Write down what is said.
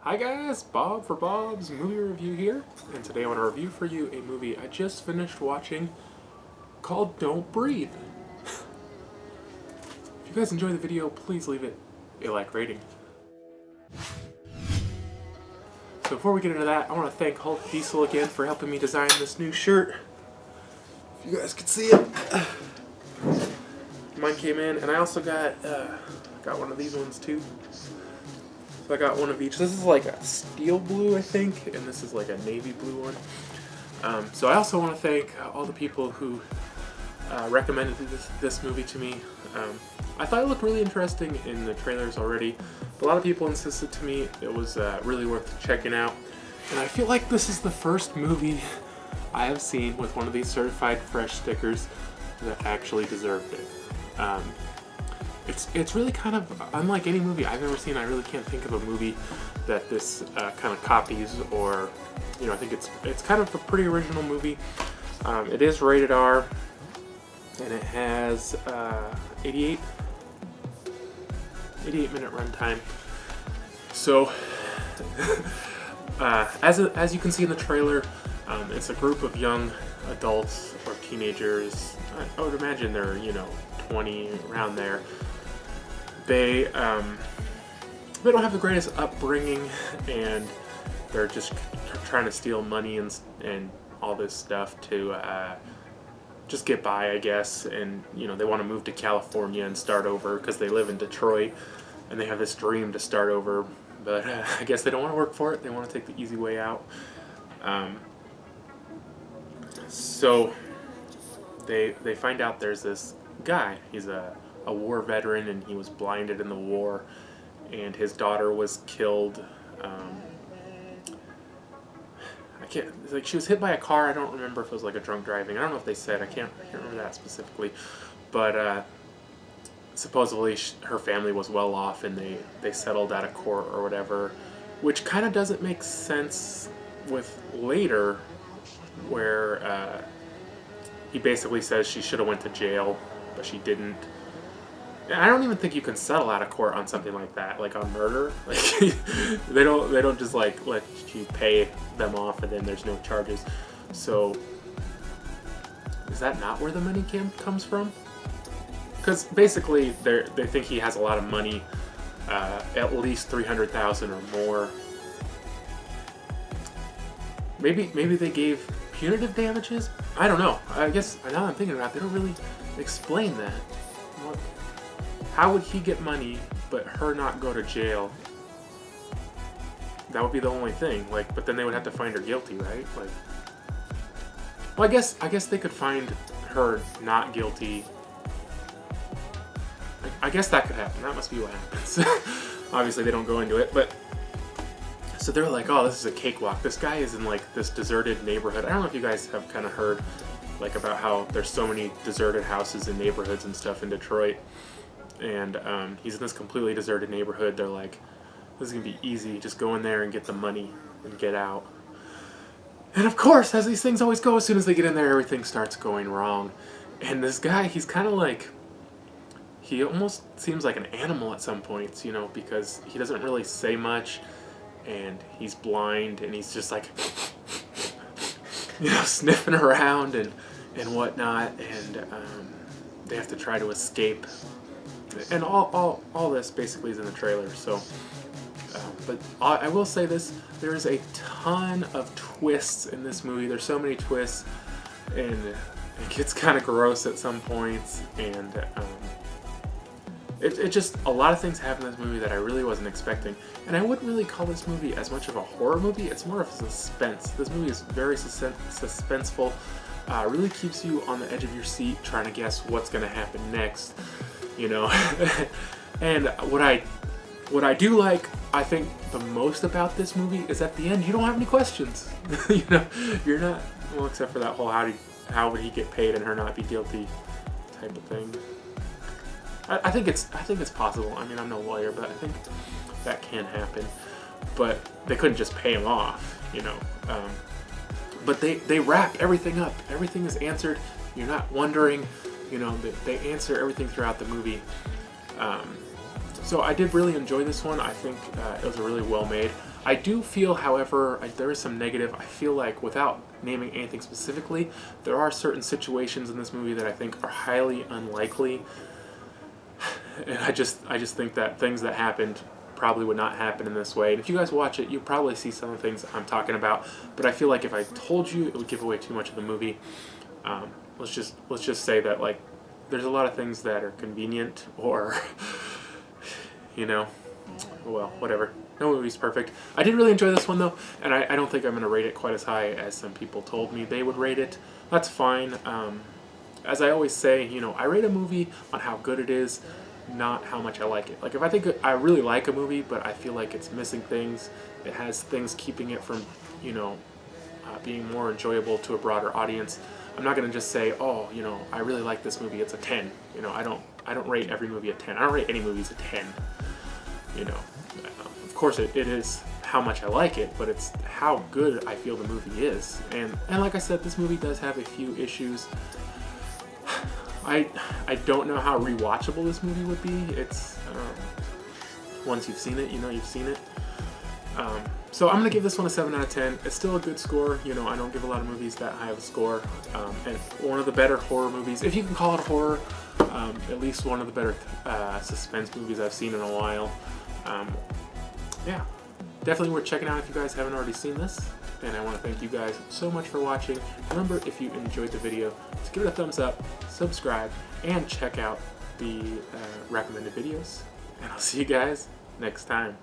Hi guys, Bob for Bob's Movie Review here, and today I want to review for you a movie I just finished watching called Don't Breathe. If you guys enjoy the video, please leave it a like rating. So before we get into that, I want to thank Hulk Diesel again for helping me design this new shirt. If you guys can see it. Mine came in, and I also got one of these ones too. So I got one of each. This is like a steel blue, I think, and this is like a navy blue one. So I also want to thank all the people who recommended this movie to me. I thought it looked really interesting in the trailers already. A lot of people insisted to me it was really worth checking out. And I feel like this is the first movie I have seen with one of these certified fresh stickers that actually deserved it. It's really kind of unlike any movie I've ever seen. I really can't think of a movie that this kind of copies, or I think it's kind of a pretty original movie. It is rated R, and it has 88 minute runtime. So as you can see in the trailer, it's a group of young adults or teenagers. I would imagine they're 20, around there. They don't have the greatest upbringing, and they're just trying to steal money and all this stuff to just get by, I guess. And they want to move to California and start over because they live in Detroit, and they have this dream to start over. But I guess they don't want to work for it. They want to take the easy way out. So they find out there's this guy. He's a war veteran, and he was blinded in the war, and his daughter was killed. She was hit by a car. I don't remember if it was like a drunk driving. I don't know if they said. I can't remember that specifically, but supposedly her family was well off, and they settled out of court or whatever, which kind of doesn't make sense with later, where he basically says she should have went to jail, but she didn't. And I don't even think you can settle out of court on something like that, like on murder. Like they don't just like let you pay them off and then there's no charges. So is that not where the money comes from? Because basically they think he has a lot of money, at least $300,000 or more. Maybe they gave punitive damages. I don't know. I guess now I'm thinking about it, they don't really explain that. How would he get money, but her not go to jail? That would be the only thing. But then they would have to find her guilty, right? Well, I guess they could find her not guilty. I guess that could happen. That must be what happens. Obviously, they don't go into it, but so they're like, "Oh, this is a cakewalk." This guy is in this deserted neighborhood. I don't know if you guys have kind of heard about how there's so many deserted houses and neighborhoods and stuff in Detroit. And he's in this completely deserted neighborhood. They're like, this is going to be easy. Just go in there and get the money and get out. And of course, as these things always go, as soon as they get in there, everything starts going wrong. And this guy, he's kind of he almost seems like an animal at some points, because he doesn't really say much. And he's blind, and he's just sniffing around and whatnot. And they have to try to escape. And all this basically is in the trailer. So, but I will say this: there is a ton of twists in this movie. There's so many twists, and it gets kind of gross at some points. And it just a lot of things happen in this movie that I really wasn't expecting. And I wouldn't really call this movie as much of a horror movie. It's more of suspense. This movie is very suspenseful. Really keeps you on the edge of your seat, trying to guess what's going to happen next. And what I do like, I think the most about this movie is at the end you don't have any questions. You're not, well, except for that whole how would he get paid and her not be guilty type of thing. I think it's possible. I mean, I'm no lawyer, but I think that can happen. But they couldn't just pay him off, But they wrap everything up. Everything is answered. You're not wondering. They answer everything throughout the movie. So I did really enjoy this one. I think it was a really well made. I do feel, however, there is some negative. I feel like, without naming anything specifically, there are certain situations in this movie that I think are highly unlikely. And I just think that things that happened probably would not happen in this way. And if you guys watch it, you'll probably see some of the things I'm talking about. But I feel like if I told you, it would give away too much of the movie. Let's just say that, like, there's a lot of things that are convenient, or you know, well, whatever. No movie's perfect. I did really enjoy this one though, and I don't think I'm going to rate it quite as high as some people told me they would rate it. That's fine. As I always say, you know, I rate a movie on how good it is, not how much I like it. Like, if I think I really like a movie, but I feel like it's missing things, it has things keeping it from, you know, being more enjoyable to a broader audience, I'm not going to just say, oh, you know, I really like this movie, it's a 10. You know, I don't rate every movie a 10. I don't rate any movies a 10. You know, of course it is how much I like it, but it's how good I feel the movie is. And like I said, this movie does have a few issues. I don't know how rewatchable this movie would be. It's once you've seen it, you know you've seen it. So I'm going to give this one a 7 out of 10. It's still a good score. You know, I don't give a lot of movies that high of a score. And one of the better horror movies, if you can call it horror, at least one of the better suspense movies I've seen in a while. Yeah, definitely worth checking out if you guys haven't already seen this. And I want to thank you guys so much for watching. Remember, if you enjoyed the video, to give it a thumbs up, subscribe, and check out the recommended videos. And I'll see you guys next time.